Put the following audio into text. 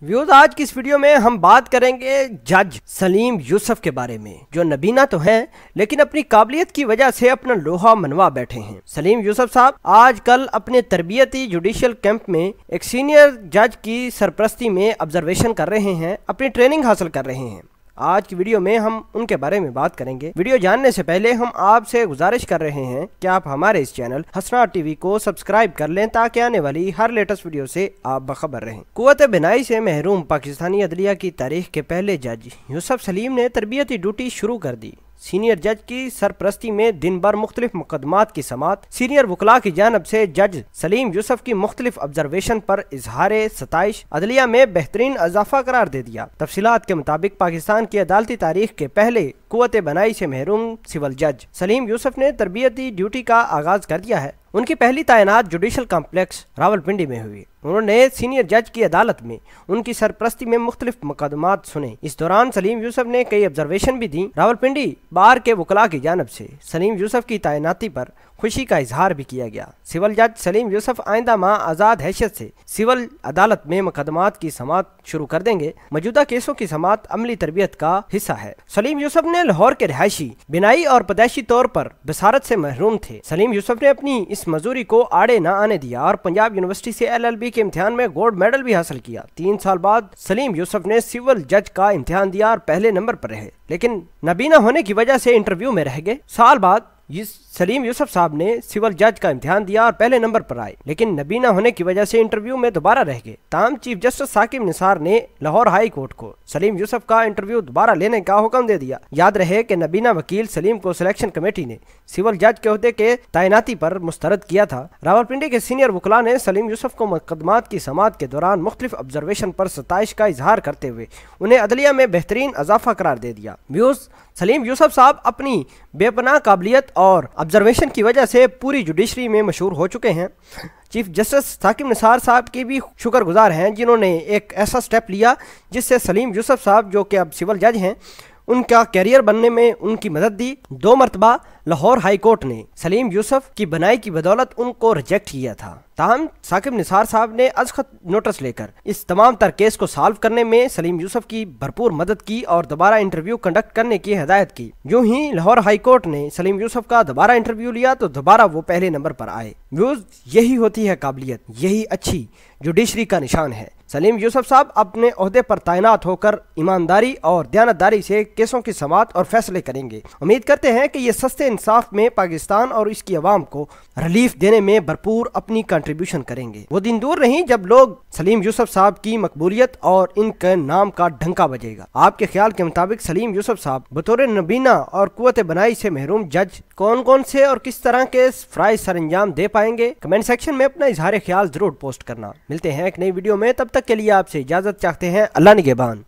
Views आज की इस वीडियो में हम बात करेंगे जज सलीम यूसुफ के बारे में, जो नबीना तो हैं लेकिन अपनी काबिलियत की वजह से अपना लोहा मनवा बैठे हैं। सलीम यूसुफ साहब आजकल अपने तरबियती जुडिशियल कैंप में एक सीनियर जज की सरपरस्ती में ऑब्जर्वेशन कर रहे हैं, अपनी ट्रेनिंग हासिल कर रहे हैं। आज की वीडियो में हम उनके बारे में बात करेंगे। वीडियो जानने से पहले हम आपसे गुजारिश कर रहे हैं कि आप हमारे इस चैनल हसनाट टीवी को सब्सक्राइब कर लें ताकि आने वाली हर लेटेस्ट वीडियो से आप बखबर रहें। कुव्वत बिनाई से महरूम पाकिस्तानी अदलिया की तारीख के पहले जज यूसुफ सलीम ने तरबियती ड्यूटी शुरू कर दी। सीनियर जज की सरपरस्ती में दिन भर मुख्तलिफ मुकदमात की समात सीनियर वकला की जानब से जज सलीम यूसुफ की मुख्तलिफ ऑब्जर्वेशन पर इजहार सताइश अदलिया में बेहतरीन इजाफा करार दे दिया। तफसीलात के मुताबिक पाकिस्तान की अदालती तारीख के पहले कुव्वत बनाई से महरूम सिविल जज सलीम यूसुफ ने तरबियती ड्यूटी का आगाज कर दिया है। उनकी पहली तैनात जुडिशल कॉम्प्लेक्स रावलपिंडी में हुई। उन्होंने सीनियर जज की अदालत में उनकी सरपरस्ती में मुख्तलिफ मुकदमात सुने। इस दौरान सलीम यूसुफ ने कई ऑब्जर्वेशन भी दी। रावलपिंडी बार के वकला की जानब से सलीम यूसुफ की तैनाती पर खुशी का इजहार भी किया गया। सिविल जज सलीम यूसुफ आइंदा माह आज़ाद हैसियत से सिविल अदालत में मुकदमात की समात शुरू कर देंगे। मौजूदा केसों की समात अमली तरबियत का हिस्सा है। सलीम यूसुफ ने लाहौर के रिहायशी बिनाई और पैदाइशी तौर पर बसारत से महरूम थे। सलीम यूसुफ ने अपनी इस मजूरी को आड़े न आने दिया और पंजाब यूनिवर्सिटी से LLB के इम्तिहान में गोल्ड मेडल भी हासिल किया। 3 साल बाद सलीम यूसुफ ने सिविल जज का इम्तिहान दिया और पहले नंबर पर रहे, लेकिन नबीना होने की वजह से इंटरव्यू में रह गए। साल बाद सलीम यूसुफ साहब ने सिविल जज का इम्तिहान दिया और पहले नंबर पर आए, लेकिन नबीना होने की वजह से इंटरव्यू में दोबारा रह गए। ताहम चीफ जस्टिस साकिब निसार ने लाहौर हाई कोर्ट को सलीम यूसुफ का इंटरव्यू दोबारा लेने का हुक्म दे दिया। याद रहे कि नबीना वकील सलीम को सिलेक्शन कमेटी ने सिविल जज के ओहदे के तैनाती पर मुस्तरद किया था। रावलपिंडी के सीनियर वकला ने सलीम यूसुफ को मुकदमात की समात के दौरान मुख्तलिफ ऑब्जर्वेशन पर सताइश का इजहार करते हुए उन्हें अदलिया में बेहतरीन इजाफा करार दे दिया। व्यूज सलीम यूसुफ साहब अपनी बेपनाह काबिलियत और ऑब्जर्वेशन की वजह से पूरी जुडिशरी में मशहूर हो चुके हैं। चीफ जस्टिस साकिब निसार साहब के भी शुक्रगुजार हैं जिन्होंने एक ऐसा स्टेप लिया जिससे सलीम यूसुफ साहब, जो कि अब सिविल जज हैं, उनका कैरियर बनने में उनकी मदद दी। 2 मरतबा लाहौर हाई कोर्ट ने सलीम यूसुफ की बनाई की बदौलत उनको रिजेक्ट किया था। ताहम साकिब निसार साहब ने अजखत नोटिस लेकर इस तमाम तर केस को सॉल्व करने में सलीम यूसुफ की भरपूर मदद की और दोबारा इंटरव्यू कंडक्ट करने की हिदायत की। यूं ही लाहौर हाई कोर्ट ने सलीम यूसुफ का दोबारा इंटरव्यू लिया तो दोबारा वो पहले नंबर पर आए। व्यूज यही होती है काबिलियत, यही अच्छी जुडिशरी का निशान है। सलीम यूसुफ साहब अपने ओहदे पर तैनात होकर ईमानदारी और दयानतदारी से केसों की समात और फैसले करेंगे। उम्मीद करते हैं कि ये सस्ते इंसाफ में पाकिस्तान और इसकी आवाम को रिलीफ देने में भरपूर अपनी कंट्रीब्यूशन करेंगे। वो दिन दूर नहीं जब लोग सलीम यूसुफ साहब की मकबूलियत और इनके नाम का ढंका बजेगा। आपके ख्याल के मुताबिक सलीम यूसुफ साहब बतौर नबीना और कुव्वत बनाई से महरूम जज कौन कौन से और किस तरह के फराइज सर अंजाम दे पाएंगे? कमेंट सेक्शन में अपना इजहार ख्याल जरूर पोस्ट करना। मिलते हैं एक नई वीडियो में, तब तक के लिए आपसे इजाजत चाहते हैं। अल्लाह निगहबान।